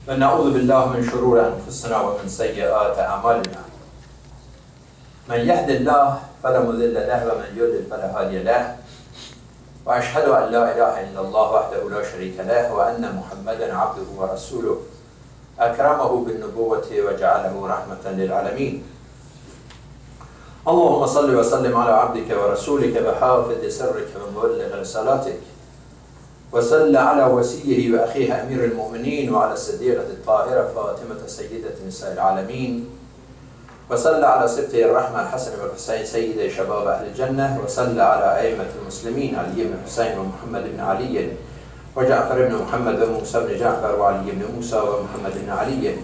ونعوذ بالله من شرور أنفسنا ومن سيئات أعمالنا من يهد الله فلا مضل له ومن يضلل فلا هادي له وأشهد أن لا إله إلا الله وحده لا شريك له وأن محمدا عبده ورسوله أكرمه بالنبوة وجعله رحمة للعالمين اللهم صل وسلم على عبدك ورسولك وحافظ سرك ومبلغ رسالتك وصلى على وسيه وأخيه أمير المؤمنين وعلى الصديقة الطاهرة فاطمة سيدة نساء العالمين وصلى على سبطه الرحمة الحسن والحسين سيد شباب أهل الجنة وصلى على أئمة المسلمين علي بن الحسين ومحمد بن علي وجعفر بن محمد وموسى بن جعفر وعلي بن موسى ومحمد بن علي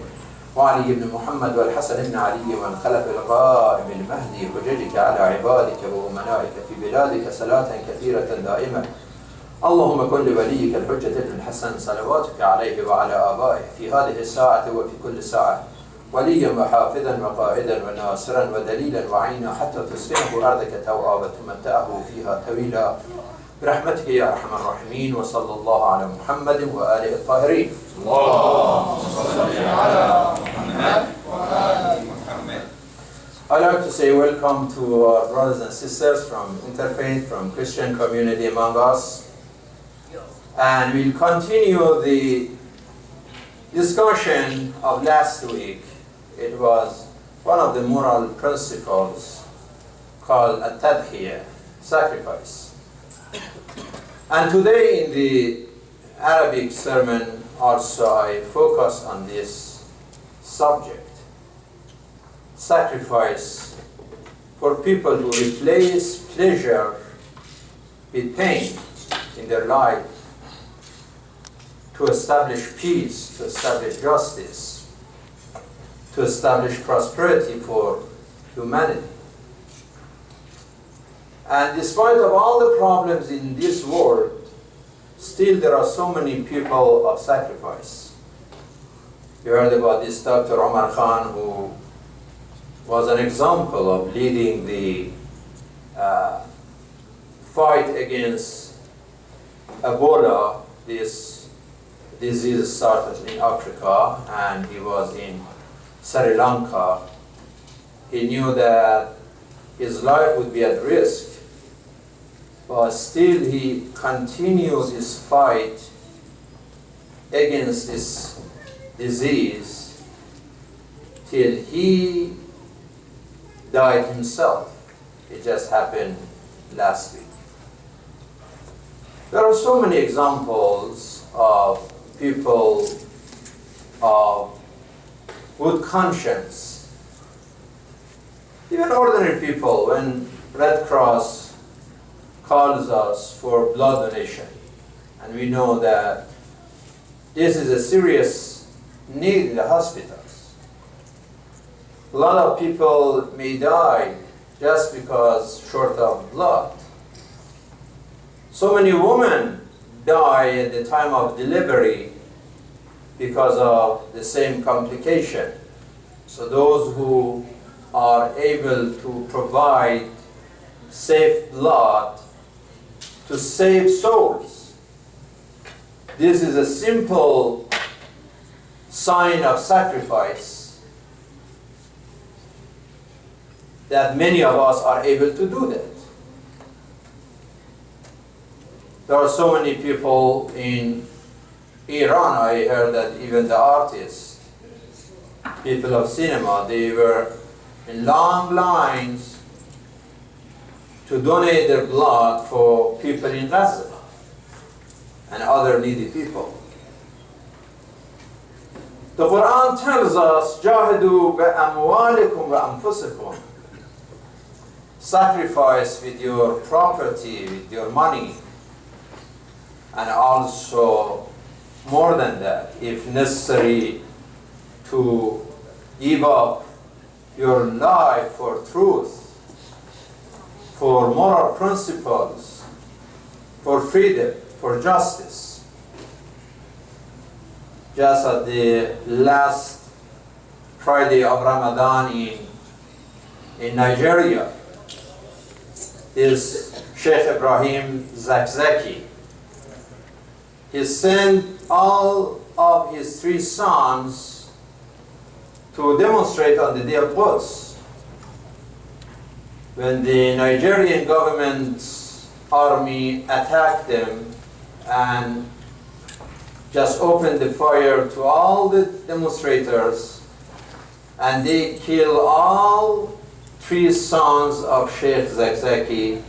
وعلي بن محمد والحسن بن علي والخلف القائم المهدي حججك على عبادك وأمنائك في بلادك صلاة كثيرة دائمة اللهم كن لوليك الحجة بن الحسن صلواتك عليه وعلى آبائه في هذه الساعة وفي كل ساعة وليا وحافظا وقائدا وناصرا ودليلا وعينا حتى تسكنه أرضك توابا تمتعه فيها طويلا برحمتك يا أرحم الراحمين وصلى الله على محمد وآله الطاهرين. اللهم صل على محمد وآل محمد. I'd like to say welcome to our brothers and sisters from interfaith, from Christian community among us. And we'll continue the discussion of last week. It was one of the moral principles called at-tadhiyah, sacrifice. And today in the Arabic sermon also I focus on this subject. Sacrifice for people who replace pleasure with pain in their life to establish peace, to establish justice, to establish prosperity for humanity. And despite of all the problems in this world, still there are so many people of sacrifice. You heard about this Dr. Omar Khan, who was an example of leading the fight against Ebola. This disease started in Africa and he was in Sri Lanka. He knew that his life would be at risk, but still he continued his fight against this disease till he died himself. It just happened last week. There are so many examples of people of good conscience, even ordinary people. When Red Cross calls us for blood donation, and we know that this is a serious need in the hospitals. A lot of people may die just because short of blood. So many women die at the time of delivery because of the same complication. So those who are able to provide safe blood to save souls, this is a simple sign of sacrifice that many of us are able to do that. There are so many people in Iran. I heard that even the artists, people of cinema, they were in long lines to donate their blood for people in Gaza and other needy people. The Quran tells us, "Jahidu bi'amwalikum wa anfusikum." Sacrifice with your property, with your money, and also more than that, if necessary, to give up your life for truth, for moral principles, for freedom, for justice. Just at the last Friday of Ramadan in Nigeria, this Sheikh Ibrahim Zakzaki, he sent all of his 3 sons to demonstrate on the day of Quds. When the Nigerian government's army attacked them and just opened the fire to all the demonstrators, and they killed all 3 sons of Sheikh Zakzaki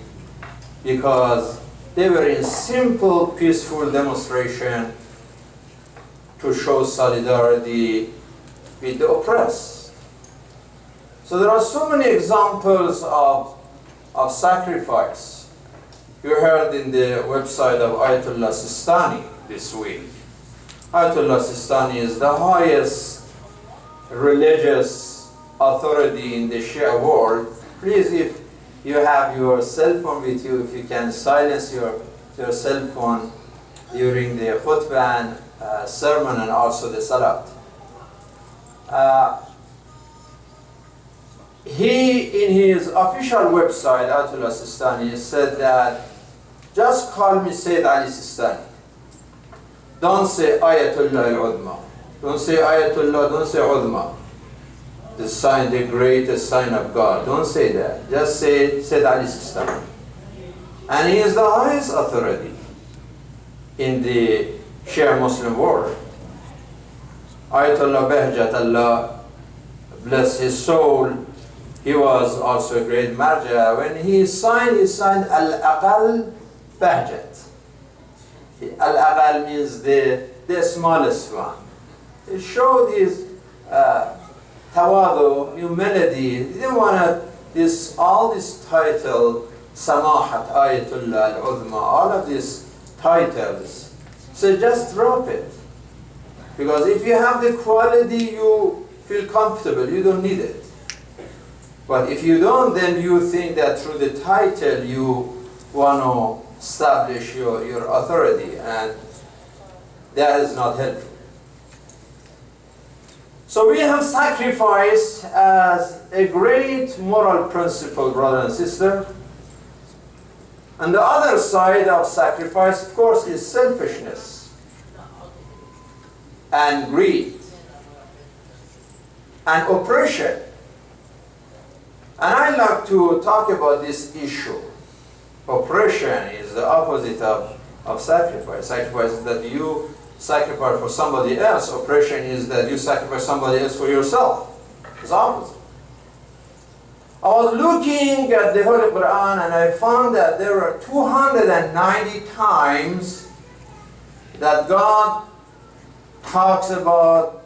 because they were in simple, peaceful demonstration to show solidarity with the oppressed. So there are so many examples of sacrifice. You heard in the website of Ayatollah Sistani this week. Ayatollah Sistani is the highest religious authority in the Shia world. Please, if you have your cell phone with you, if you can silence your cell phone during the khutbah and sermon and also the salat. He, in his official website, Ayatollah Sistani, said that just call me Sayyid Ali Sistani. Don't say Ayatollah al-Udma. Don't say Ayatollah, don't say Udma. The sign, the greatest sign of God. Don't say that. Just say Sayyid Ali Sistani. And he is the highest authority in the Shia Muslim world. Ayatollah Bahjat, Allah bless his soul, he was also a great marja. When he signed Al-Aqal Bahjat. Al-Aqal means the smallest one. He showed his tawadu, humility. He didn't want all this title, Samahat, Ayatollah, Al-Udma, all of these titles. So just drop it. Because if you have the quality, you feel comfortable, you don't need it. But if you don't, then you think that through the title you want to establish your authority, and that is not helpful. So we have sacrifice as a great moral principle, brother and sister. And the other side of sacrifice, of course, is selfishness and greed and oppression. And I'd like to talk about this issue. Oppression is the opposite of sacrifice. Sacrifice is that you sacrifice for somebody else. Oppression is that you sacrifice somebody else for yourself. It's the opposite. I was looking at the Holy Quran and I found that there are 290 times that God talks about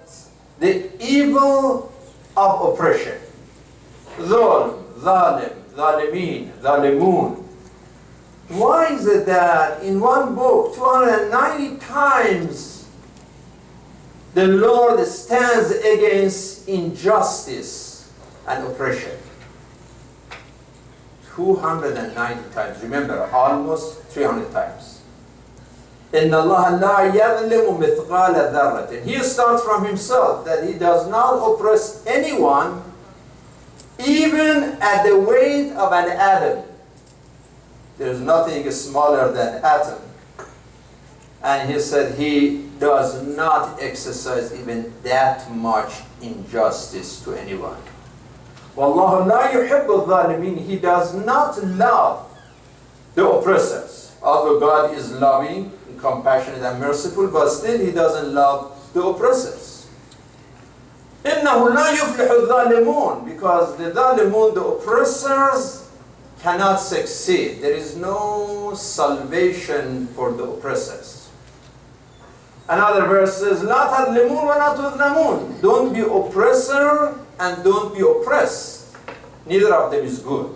the evil of oppression. Zulm, zalim, zalimin, zalimun. Why is it that in one book, 290 times, the Lord stands against injustice and oppression? 290 times. Remember, almost 300 times. إِنَّ اللَّهَ لَا يَظْلِمُ مِثْقَالَ ذَرَّةٍ. He starts from himself, that he does not oppress anyone, even at the weight of an atom. There is nothing smaller than atom. And he said he does not exercise even that much injustice to anyone. وَاللَّهُ لَا يُحِبُّ الظَّالِمِينَ. He does not love the oppressors. Although God is loving, and compassionate and merciful, but still he doesn't love the oppressors. إِنَّهُ لَا يُفْلِحُ الظَّالِمُونَ. Because the ظالمون, the oppressors, cannot succeed. There is no salvation for the oppressors. Another verse says, لَا تَظْلِمُونَ وَلَا تُظْلَمُونَ. Don't be oppressor and don't be oppressed. Neither of them is good.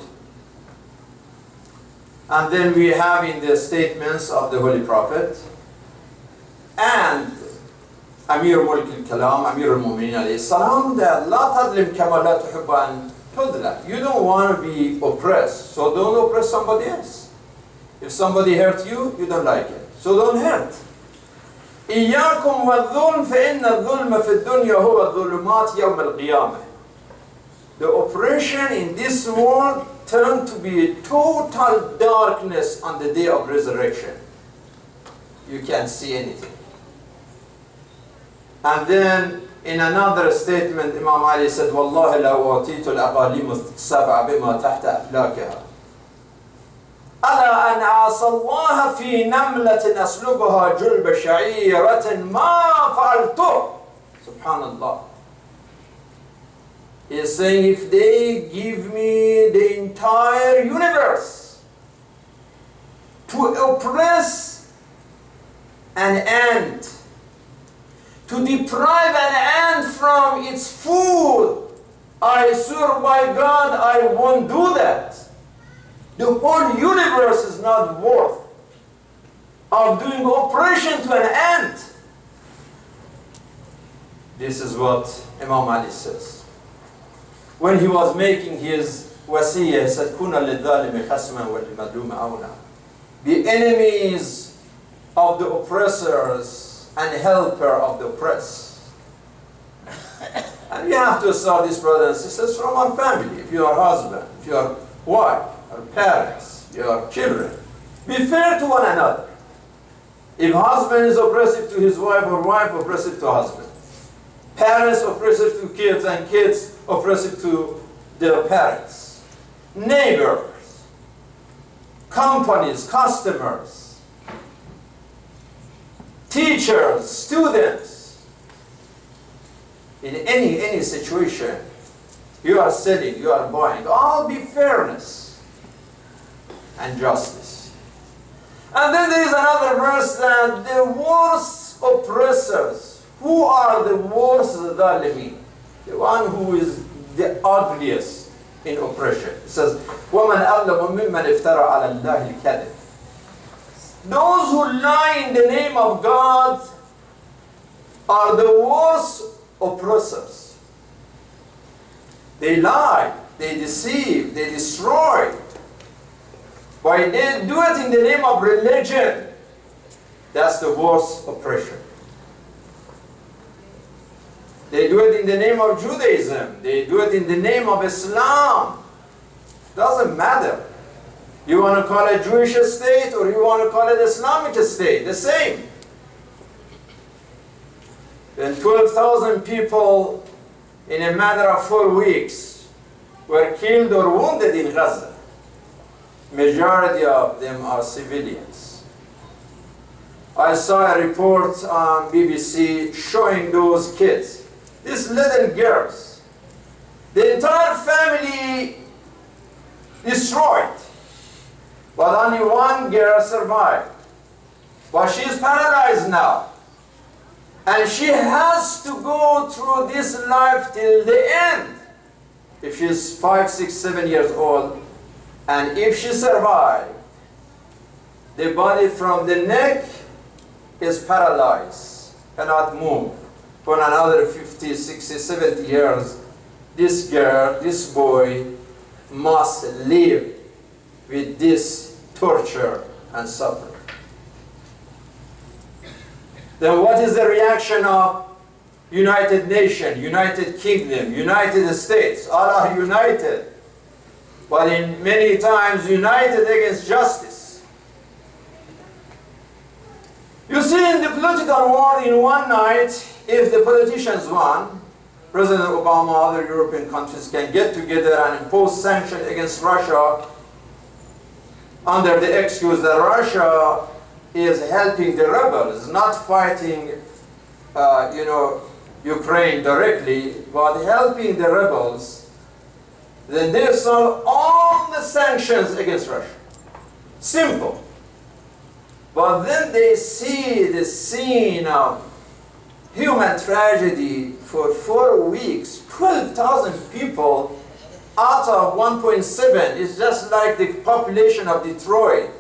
And then we have in the statements of the Holy Prophet and Amir Mulk al-Kalam, Amir al-Mu'minin alayhi salam, that لَا تَظْلِمْ كَمَا لَا تُحِبَّ أَن تُظْلَمْ. You don't want to be oppressed, so don't oppress somebody else. If somebody hurt you, you don't like it, so don't hurt. إِيَّاكُمْ وَالظُّلْمَ فَإِنَّ الظُّلْمَ فِي الدُّنْيَا هُوَ الظُّلُمَاتِ يَوْمَ الْقِيَامَةِ. The oppression in this world turned to be a total darkness on the day of resurrection. You can't see anything. And then in another statement, Imam Ali said, "Wallahi la watitu al-aqalim as-sab'a bima tahta aflakaha. ألا أن عصى الله في نملة أسلبها جلب شعيرة ما فعلته." Subhanallah. He is saying, if they give me the entire universe to oppress an ant, to deprive an ant from its food, I swear by God, I won't do that. The whole universe is not worth of doing oppression to an ant. This is what Imam Ali says. When he was making his wasiyah, he said, "Kuna lidhalimi khasman wa limadlumi awna." The enemies of the oppressors and helper of the oppressed. And we have to start this, brothers and sisters, from our family. If you are husband, if you are wife, or parents, your children, be fair to one another. If husband is oppressive to his wife, or wife oppressive to husband, parents oppressive to kids, and kids oppressive to their parents, neighbors, companies, customers, teachers, students, in any situation, you are selling, you are buying, all be fairness and justice. And then there is another verse that the worst oppressors, who are the worst zalimin? The one who is the ugliest in oppression. It says, وَمَنْ أَظْلَمُ مِمَّنْ افْتَرَى عَلَى اللَّهِ الْكَذِبَ. Those who lie in the name of God are the worst oppressors. They lie, they deceive, they destroy. Why they do it in the name of religion? That's the worst oppression. They do it in the name of Judaism. They do it in the name of Islam. Doesn't matter. You want to call it Jewish state or you want to call it Islamic state, the same. Then 12,000 people in a matter of 4 weeks were killed or wounded in Gaza. Majority of them are civilians. I saw a report on BBC showing those kids, these little girls. The entire family destroyed, but only one girl survived. But she is paralyzed now. And she has to go through this life till the end. If she's 5, 6, 7 years old, and if she survives, the body from the neck is paralyzed, cannot move. For another 50, 60, 70 years, this girl, this boy, must live with this torture and suffering. Then what is the reaction of United Nations, United Kingdom, United States? All are united, but in many times united against justice. You see, in the political war, in one night, if the politicians won, President Obama, other European countries can get together and impose sanctions against Russia under the excuse that Russia is helping the rebels, not fighting, Ukraine directly, but helping the rebels. Then they solve all the sanctions against Russia. Simple. But then they see the scene of human tragedy for 4 weeks, 12,000 people out of 1.7 is just like the population of Detroit.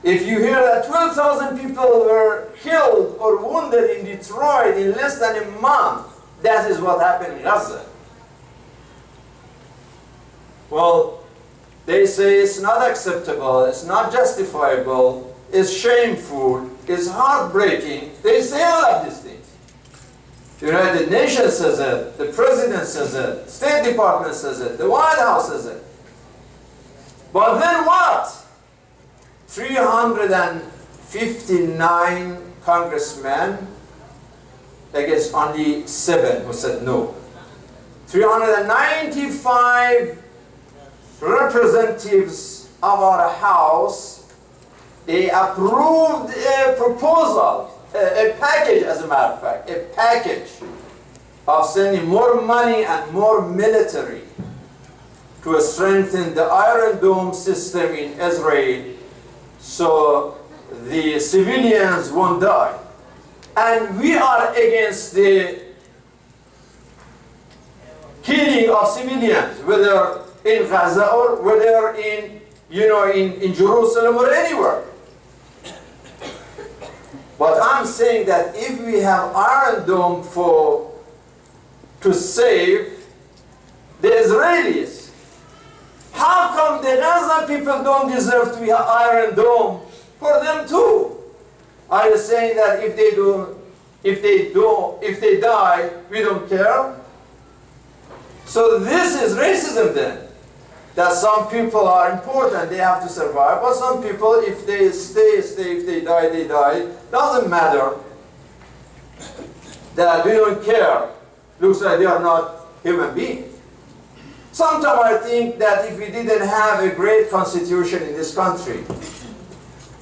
If you hear that 12,000 people were killed or wounded in Detroit in less than a month, that is what happened in Gaza. Well, they say it's not acceptable, it's not justifiable, it's shameful, it's heartbreaking. They say all of these things. The United Nations says it, the President says it, State Department says it, the White House says it. But then what? 359 congressmen against only 7 who said no. 395 representatives of our House, they approved a proposal, a package, as a matter of fact, a package of sending more money and more military to strengthen the Iron Dome system in Israel so the civilians won't die. And we are against the killing of civilians, whether in Gaza or whether in Jerusalem or anywhere. But I'm saying that if we have Iron Dome to save the Israelis, how come the Gaza people don't deserve to have Iron Dome for them too? Are you saying that if they die, we don't care? So this is racism then. That some people are important, they have to survive, but some people, if they stay, if they die, they die. Doesn't matter. That we don't care. Looks like they are not human beings. Sometimes I think that if we didn't have a great constitution in this country,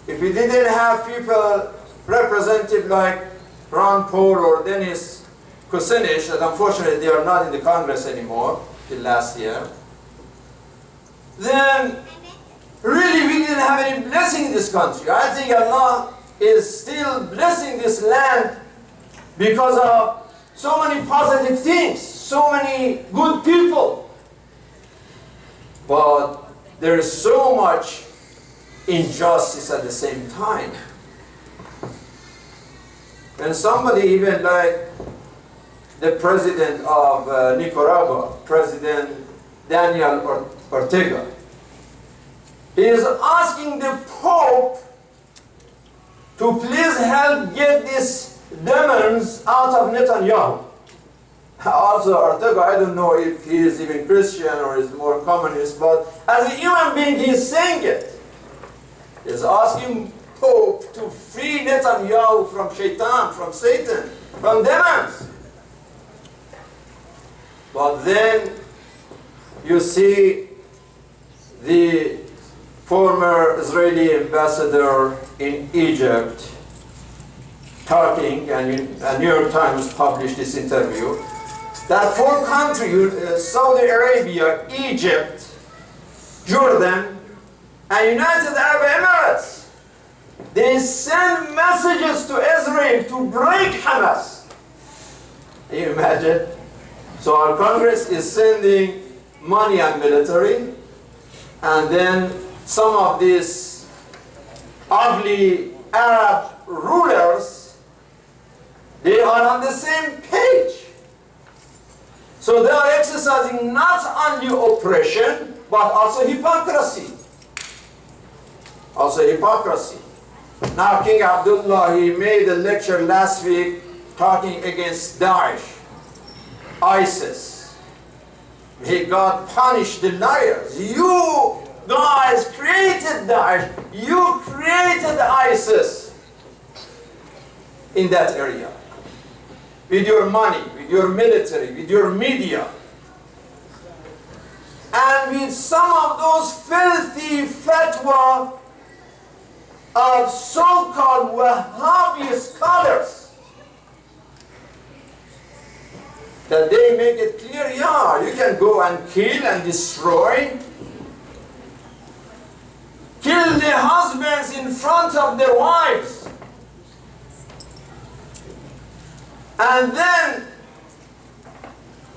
if we didn't have people, representative like Ron Paul or Dennis Kucinich, that unfortunately they are not in the Congress anymore till last year, then really we didn't have any blessing in this country. I think Allah is still blessing this land because of so many positive things, so many good people. But there is so much injustice at the same time. And somebody even like the president of Nicaragua, President Daniel Ortega, he is asking the Pope to please help get these demons out of Netanyahu. Also, Ortega, I don't know if he is even Christian or is more communist, but as a human being, he is saying it. He is asking Pope to free Netanyahu from Shaitan, from Satan, from demons. But then you see the former Israeli ambassador in Egypt talking, and a New York Times published this interview, that 4 countries, Saudi Arabia, Egypt, Jordan, and United Arab Emirates, they send messages to Israel to break Hamas. Can you imagine? So our Congress is sending money and military, and then some of these ugly Arab rulers, they are on the same page. So they are exercising not only oppression, but also hypocrisy. Also hypocrisy. Now King Abdullah, he made a lecture last week talking against Daesh, ISIS. May God punish the liars. You guys created Daesh. You created ISIS in that area. With your money, with your military, with your media. And with some of those filthy fatwa of so-called Wahhabi scholars, that they make it clear, yeah, you can go and kill and destroy. Kill the husbands in front of their wives. And then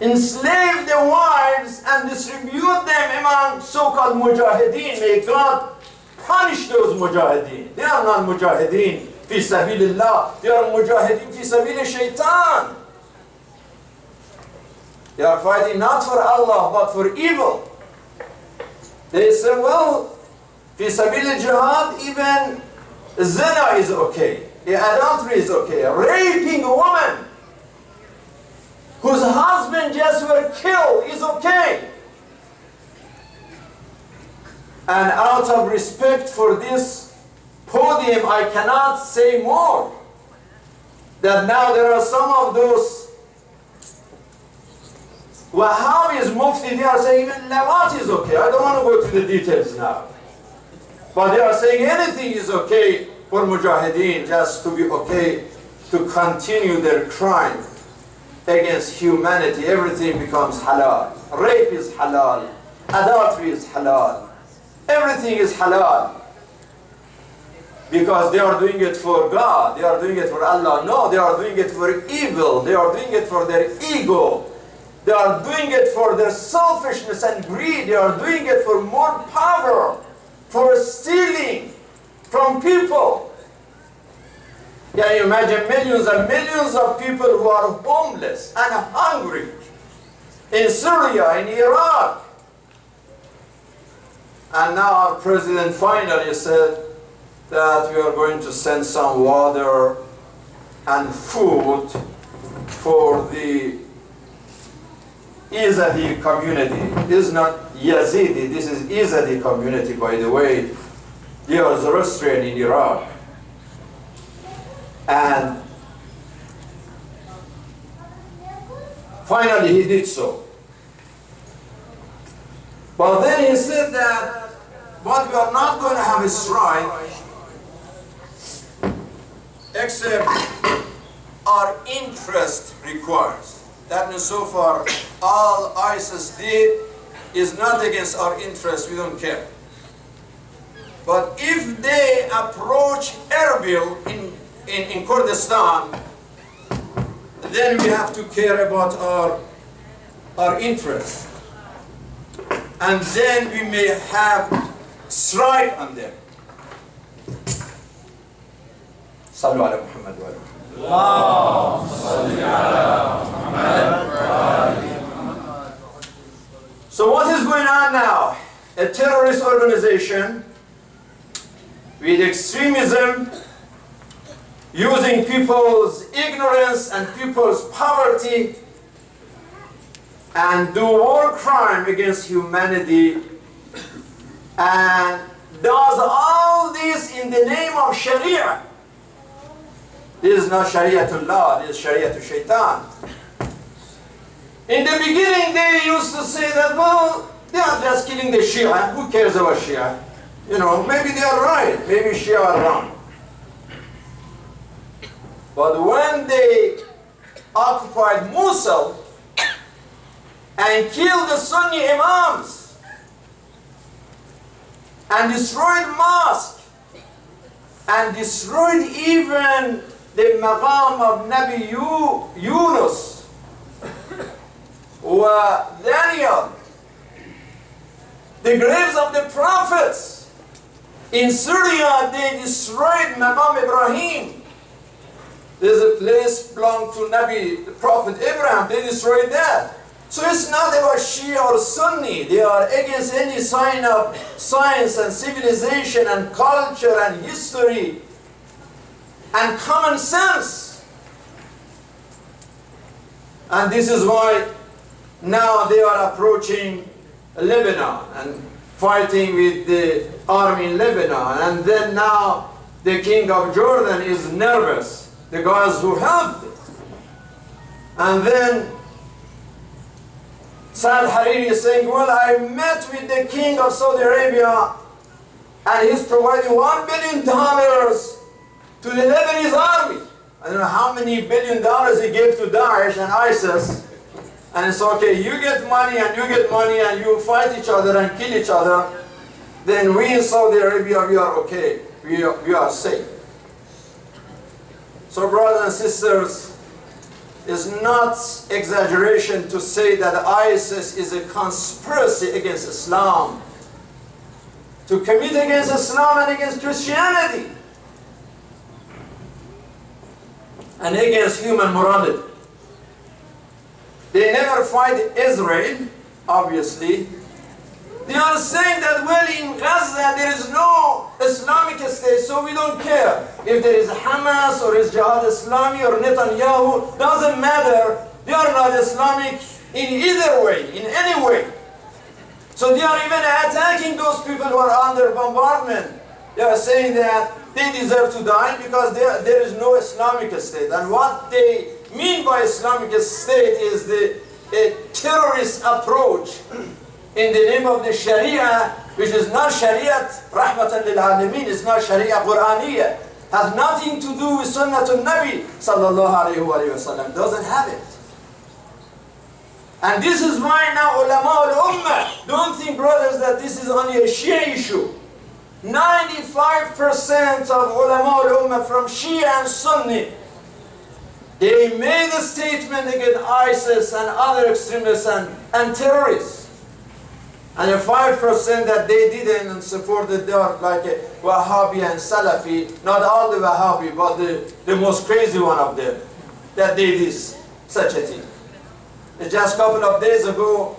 enslave the wives and distribute them among so-called mujahideen. May God punish those mujahideen. They are not mujahideen fi sabilillah. They are mujahideen fi sabil shaitan. They are fighting not for Allah but for evil. They say, well, fi sabil jihad, even zina is okay. Adultery is okay. Raping a woman whose husband just were killed is okay. And out of respect for this podium, I cannot say more. that now there are some of those Wahhabis, Mufti, they are saying even Lawat is okay. I don't want to go to the details now. But they are saying anything is okay for Mujahideen, just to be okay to continue their crime against humanity. Everything becomes halal. Rape is halal. Adultery is halal. Everything is halal. Because they are doing it for God. They are doing it for Allah. No, they are doing it for evil. They are doing it for their ego. They are doing it for their selfishness and greed. They are doing it for more power, for stealing from people. Can you imagine millions and millions of people who are homeless and hungry in Syria, in Iraq? And now our president finally said that we are going to send some water and food for the Yazidi community. This is not Yazidi, this is Yazidi community, by the way. They are Zoroastrian in Iraq. And finally he did so. But then he said that, but we are not going to have a strike except our interest requires. That means so far all ISIS did is not against our interest, we don't care. But if they approach Erbil in Kurdistan, then we have to care about our interests. And then we may have strike on them. Sallu ala Muhammad wa So what is going on now? A terrorist organization with extremism, using people's ignorance and people's poverty, and do war crime against humanity, and does all this in the name of Sharia. This is not Shariatullah, this is Shariatul Shaitan. In the beginning they used to say that, well, they are just killing the Shia. Who cares about Shia? You know, maybe they are right, maybe Shia are wrong. But when they occupied Mosul and killed the Sunni Imams and destroyed mosques and destroyed even the maqam of Nabi Yunus wa Daniel, the graves of the prophets. In Syria they destroyed maqam Ibrahim. There's a place belonged to Nabi, the Prophet Abraham, they destroyed that. So it's not about Shia or Sunni. They are against any sign of science and civilization and culture and history and common sense. And this is why now they are approaching Lebanon and fighting with the army in Lebanon. And then now the king of Jordan is nervous, the guys who helped it. And then Saad Hariri is saying, well, I met with the king of Saudi Arabia and he's providing $1 billion to the Lebanese army. I don't know how many $1 billion he gave to Daesh and ISIS. And it's okay, you get money and you get money and you fight each other and kill each other. Then we in Saudi Arabia, we are okay. We are safe. So brothers and sisters, it's not exaggeration to say that ISIS is a conspiracy against Islam, to commit against Islam and against Christianity, and against human morality. They never fight Israel, obviously. They are saying that, well, in Gaza there is no Islamic state, so we don't care. If there is Hamas or is Jihad Islami or Netanyahu, doesn't matter. They are not Islamic in either way, in any way. So they are even attacking those people who are under bombardment. They are saying that they deserve to die because there is no Islamic state. And what they mean by Islamic state is a terrorist approach in the name of the Sharia, which is not Sharia rahmatan lil alameen, it's not Sharia Qur'aniyya, has nothing to do with Sunnatul Nabi sallallahu alayhi wa sallam, doesn't have it. And this is why now ulama al-ummah, don't think brothers that this is only a Shia issue. 95% of ulama al-ummah from Shia and Sunni, they made a statement against ISIS and other extremists and terrorists. And the 5% that they didn't and supported, they are like a Wahhabi and Salafi, not all the Wahhabi, but the most crazy one of them, that did this, such a thing. Just a couple of days ago,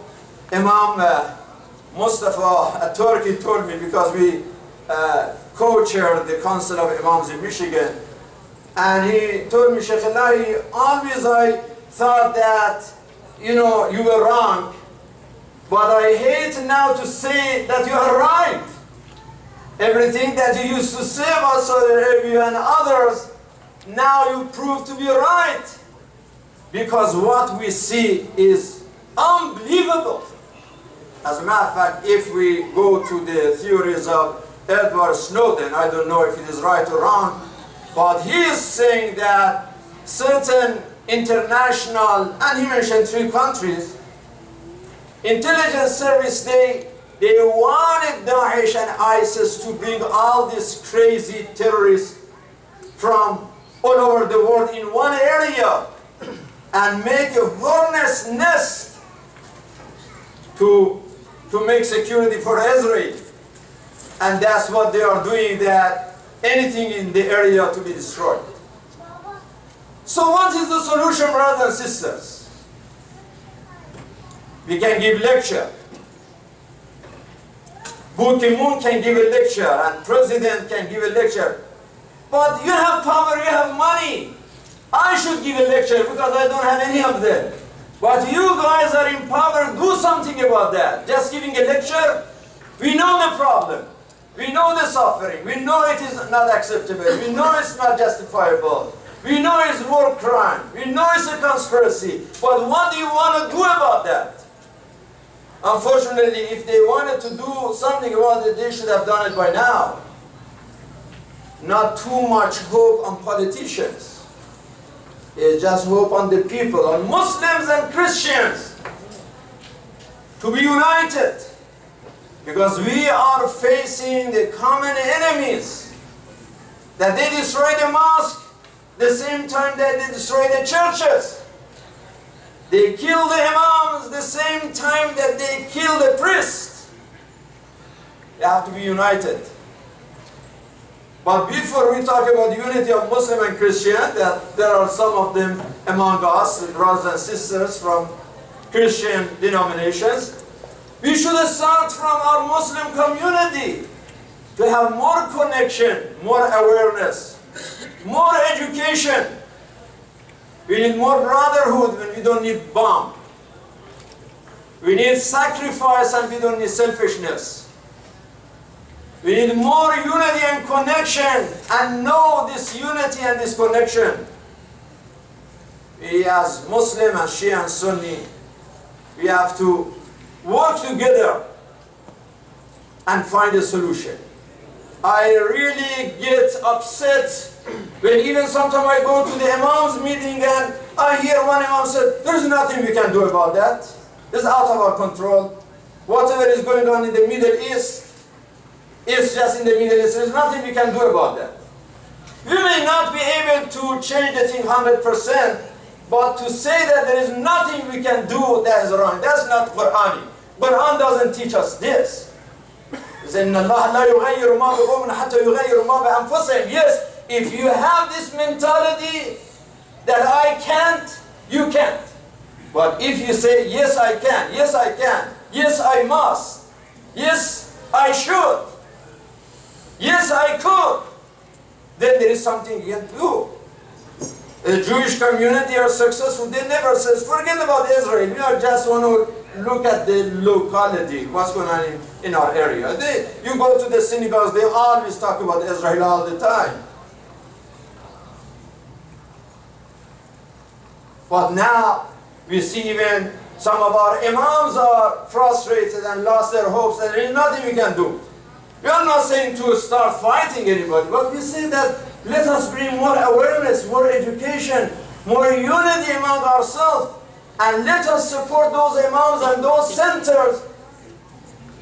Imam Mustafa, a Turkey, told me, because we co-chaired the Council of Imams in Michigan, and he told me, Sheikh Elahi, always I thought that, you know, you were wrong, but I hate now to say that you are right. Everything that you used to say about Saudi Arabia and others, now you prove to be right. Because what we see is unbelievable. As a matter of fact, if we go to the theories of Edward Snowden, I don't know if it is right or wrong, but he is saying that certain international, and he mentioned 3 countries, intelligence service, they wanted Daesh and ISIS to bring all these crazy terrorists from all over the world in one area and make a hornet's nest to make security for Israel. And that's what they are doing, that anything in the area to be destroyed. So what is the solution, brothers and sisters? We can give lecture. Ban Ki-moon can give a lecture, and president can give a lecture. But you have power, you have money. I should give a lecture because I don't have any of them. But you guys are in power, do something about that. Just giving a lecture, we know the problem. We know the suffering. We know it is not acceptable. We know it's not justifiable. We know it's war crime. We know it's a conspiracy. But what do you want to do about that? Unfortunately, if they wanted to do something about it, they should have done it by now. Not too much hope on politicians. It's just hope on the people, on Muslims and Christians, to be united. Because we are facing the common enemies. That they destroy the mosque, the same time that they destroy the churches. They kill the imams the same time that they kill the priests. They have to be united. But before we talk about the unity of Muslim and Christian, that there are some of them among us, brothers and sisters from Christian denominations, we should start from our Muslim community to have more connection, more awareness, more education. We need more brotherhood when we don't need bomb. We need sacrifice and we don't need selfishness. We need more unity and connection, and know this unity and this connection. We as Muslim and Shia and Sunni, we have to work together and find a solution. I really get upset when even sometimes I go to the Imam's meeting and I hear one Imam say, there's nothing we can do about that. It's out of our control. Whatever is going on in the Middle East, it's just in the Middle East. There's nothing we can do about that. We may not be able to change the thing 100%, but to say that there is nothing we can do, that is wrong. That's not Qur'ani. Quran doesn't teach us this. Yes, if you have this mentality that I can't, you can't. But if you say, yes I can, yes I can, yes I must, yes I should, yes I could, then there is something you can do. The Jewish community are successful. They never says, forget about Israel. We are just want to look at the locality, what's going on in our area. You go to the synagogues, they always talk about Israel all the time. But now we see even some of our imams are frustrated and lost their hopes, and there is nothing we can do. We are not saying to start fighting anybody, but we say that let us bring more awareness, more education, more unity among ourselves, and let us support those imams and those centers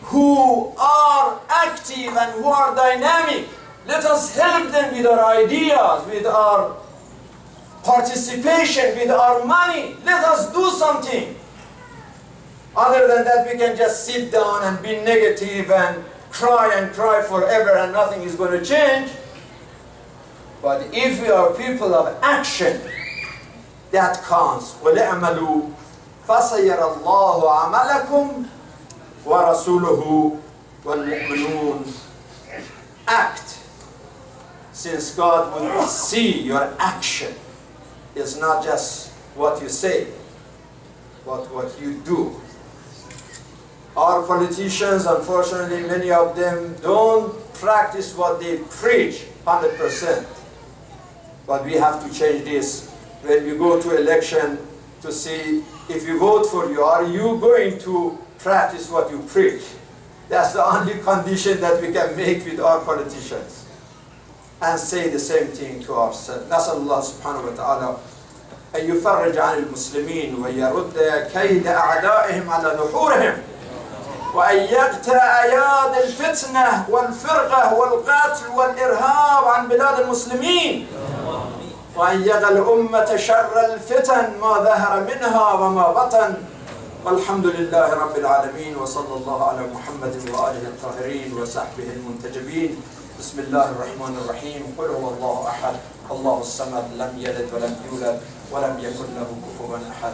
who are active and who are dynamic. Let us help them with our ideas, with our participation, with our money. Let us do something. Other than that, we can just sit down and be negative and cry forever and nothing is going to change. But if we are people of action, that counts. وَلَعْمَلُوا فَسَيَرَ اللَّهُ عَمَلَكُمْ وَرَسُولُهُ وَالْمُؤْمِنُونَ. Act, since God will see your action. It's not just what you say, but what you do. Our politicians, unfortunately, many of them don't practice what they preach 100%. But we have to change this. When we go to election to see if you vote for you, are you going to practice what you preach? That's the only condition that we can make with our politicians. And say the same thing to ourselves. نسأل الله سبحانه وتعالى أن يفرج عن المسلمين ويرد كيد أعدائهم على نحورهم وأن يقطع أياد الفتنة والفرقة والقتل والإرهاب عن بلاد المسلمين وأن يغى الأمة شر الفتن ما ظهر منها وما بطن والحمد لله رب العالمين وصلى الله على محمد وآله الطاهرين وصحبه المنتجبين بسم الله الرحمن الرحيم قل هو الله أحد الله الصمد لم يلد ولم يولد ولم يكن له كفوا أحد